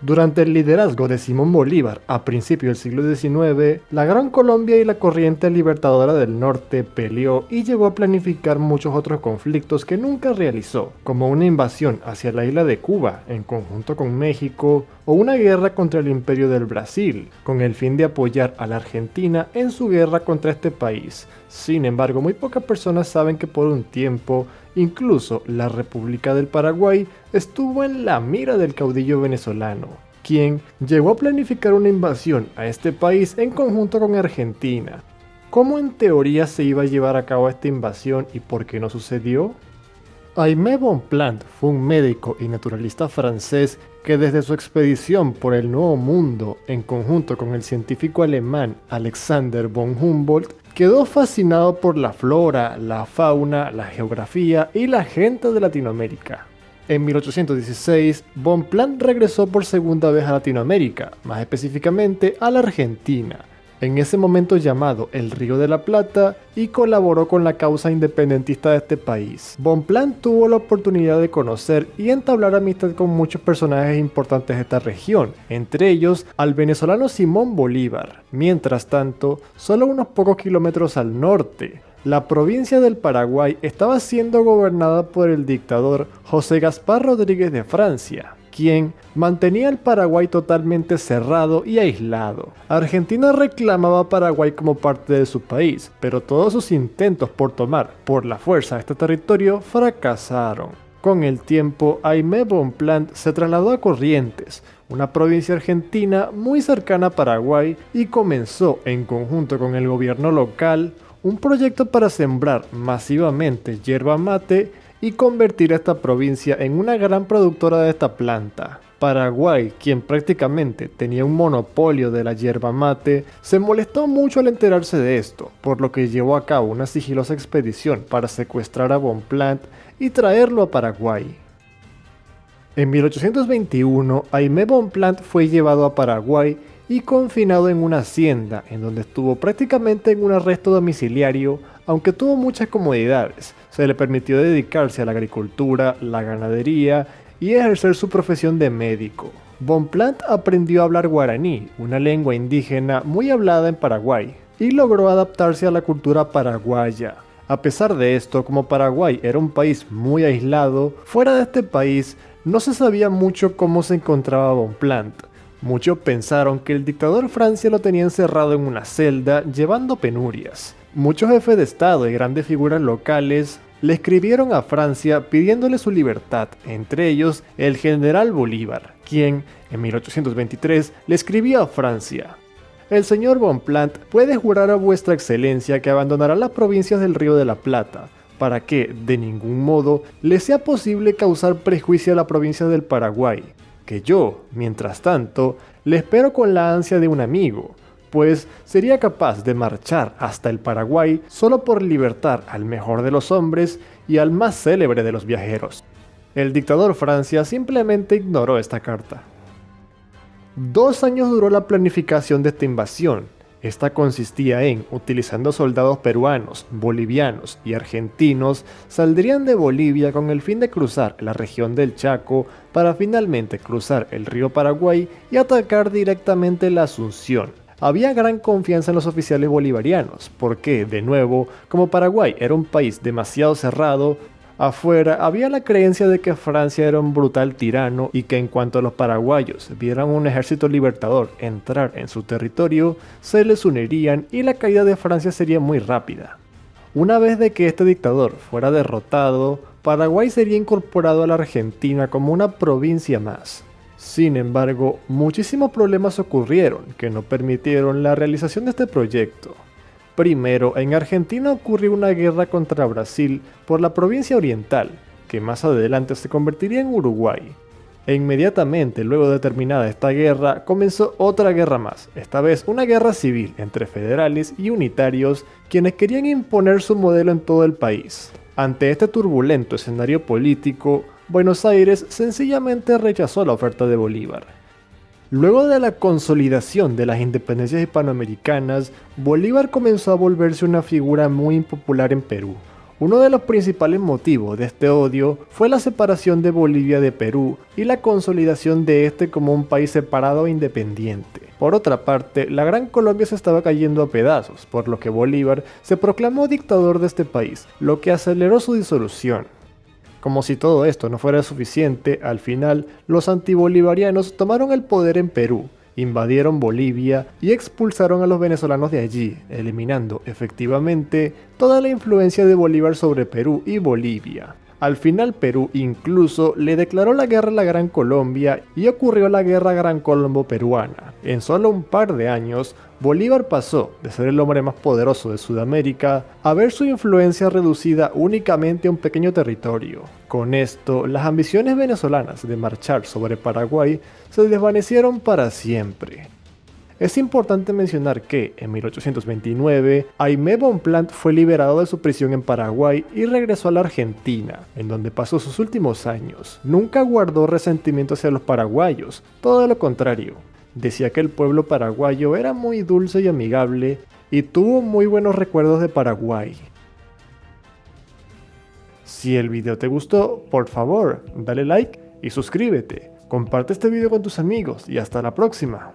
Durante el liderazgo de Simón Bolívar a principios del siglo XIX, la Gran Colombia y la corriente libertadora del norte peleó y llegó a planificar muchos otros conflictos que nunca realizó, como una invasión hacia la isla de Cuba en conjunto con México o una guerra contra el Imperio del Brasil, con el fin de apoyar a la Argentina en su guerra contra este país. Sin embargo, muy pocas personas saben que por un tiempo, incluso la República del Paraguay estuvo en la mira del caudillo venezolano, quien llegó a planificar una invasión a este país en conjunto con Argentina. ¿Cómo en teoría se iba a llevar a cabo esta invasión y por qué no sucedió? Aimé Bonpland fue un médico y naturalista francés que desde su expedición por el Nuevo Mundo, en conjunto con el científico alemán Alexander von Humboldt, quedó fascinado por la flora, la fauna, la geografía y la gente de Latinoamérica. En 1816, Bonpland regresó por segunda vez a Latinoamérica, más específicamente a la Argentina, en ese momento llamado el Río de la Plata, y colaboró con la causa independentista de este país. Bonpland tuvo la oportunidad de conocer y entablar amistad con muchos personajes importantes de esta región, entre ellos al venezolano Simón Bolívar. Mientras tanto, solo unos pocos kilómetros al norte, la provincia del Paraguay estaba siendo gobernada por el dictador José Gaspar Rodríguez de Francia, quien mantenía el Paraguay totalmente cerrado y aislado. Argentina reclamaba a Paraguay como parte de su país, pero todos sus intentos por tomar por la fuerza este territorio fracasaron. Con el tiempo, Aimé Bonpland se trasladó a Corrientes, una provincia argentina muy cercana a Paraguay, y comenzó, en conjunto con el gobierno local, un proyecto para sembrar masivamente yerba mate y convertir a esta provincia en una gran productora de esta planta. Paraguay, quien prácticamente tenía un monopolio de la yerba mate, se molestó mucho al enterarse de esto, por lo que llevó a cabo una sigilosa expedición para secuestrar a Bonpland y traerlo a Paraguay. En 1821, Aimé Bonpland fue llevado a Paraguay y confinado en una hacienda, en donde estuvo prácticamente en un arresto domiciliario, aunque tuvo muchas comodidades. Se le permitió dedicarse a la agricultura, la ganadería y ejercer su profesión de médico. Bonpland aprendió a hablar guaraní, una lengua indígena muy hablada en Paraguay, y logró adaptarse a la cultura paraguaya. A pesar de esto, como Paraguay era un país muy aislado, fuera de este país no se sabía mucho cómo se encontraba Bonpland. Muchos pensaron que el dictador Francia lo tenía encerrado en una celda llevando penurias. Muchos jefes de estado y grandes figuras locales le escribieron a Francia pidiéndole su libertad, entre ellos el general Bolívar, quien en 1823 le escribió a Francia: "El señor Bonpland puede jurar a vuestra excelencia que abandonará las provincias del Río de la Plata, para que, de ningún modo, le sea posible causar prejuicio a la provincia del Paraguay, que yo, mientras tanto, le espero con la ansia de un amigo, pues sería capaz de marchar hasta el Paraguay solo por libertar al mejor de los hombres y al más célebre de los viajeros". El dictador Francia simplemente ignoró esta carta. 2 años duró la planificación de esta invasión. Esta consistía en, utilizando soldados peruanos, bolivianos y argentinos, saldrían de Bolivia con el fin de cruzar la región del Chaco para finalmente cruzar el río Paraguay y atacar directamente la Asunción. Había gran confianza en los oficiales bolivarianos, porque, de nuevo, como Paraguay era un país demasiado cerrado, afuera había la creencia de que Francia era un brutal tirano y que en cuanto los paraguayos vieran un ejército libertador entrar en su territorio, se les unirían y la caída de Francia sería muy rápida. Una vez de que este dictador fuera derrotado, Paraguay sería incorporado a la Argentina como una provincia más. Sin embargo, muchísimos problemas ocurrieron que no permitieron la realización de este proyecto. Primero, en Argentina ocurrió una guerra contra Brasil por la provincia oriental, que más adelante se convertiría en Uruguay. E inmediatamente luego de terminada esta guerra, comenzó otra guerra más, esta vez una guerra civil entre federales y unitarios, quienes querían imponer su modelo en todo el país. Ante este turbulento escenario político, Buenos Aires sencillamente rechazó la oferta de Bolívar. Luego de la consolidación de las independencias hispanoamericanas, Bolívar comenzó a volverse una figura muy impopular en Perú, Uno de los principales motivos de este odio fue la separación de Bolivia de Perú y la consolidación de este como un país separado e independiente. Por otra parte, la Gran Colombia se estaba cayendo a pedazos, por lo que Bolívar se proclamó dictador de este país, lo que aceleró su disolución. Como si todo esto no fuera suficiente, al final, los antibolivarianos tomaron el poder en Perú, invadieron Bolivia y expulsaron a los venezolanos de allí, eliminando efectivamente toda la influencia de Bolívar sobre Perú y Bolivia. Al final Perú incluso le declaró la guerra a la Gran Colombia y ocurrió la Guerra Gran Colombo-Peruana. En solo un par de años, Bolívar pasó de ser el hombre más poderoso de Sudamérica a ver su influencia reducida únicamente a un pequeño territorio. Con esto, las ambiciones venezolanas de marchar sobre Paraguay se desvanecieron para siempre. Es importante mencionar que, en 1829, Aimé Bonpland fue liberado de su prisión en Paraguay y regresó a la Argentina, en donde pasó sus últimos años. Nunca guardó resentimiento hacia los paraguayos, todo lo contrario. Decía que el pueblo paraguayo era muy dulce y amigable, y tuvo muy buenos recuerdos de Paraguay. Si el video te gustó, por favor, dale like y suscríbete. Comparte este video con tus amigos y hasta la próxima.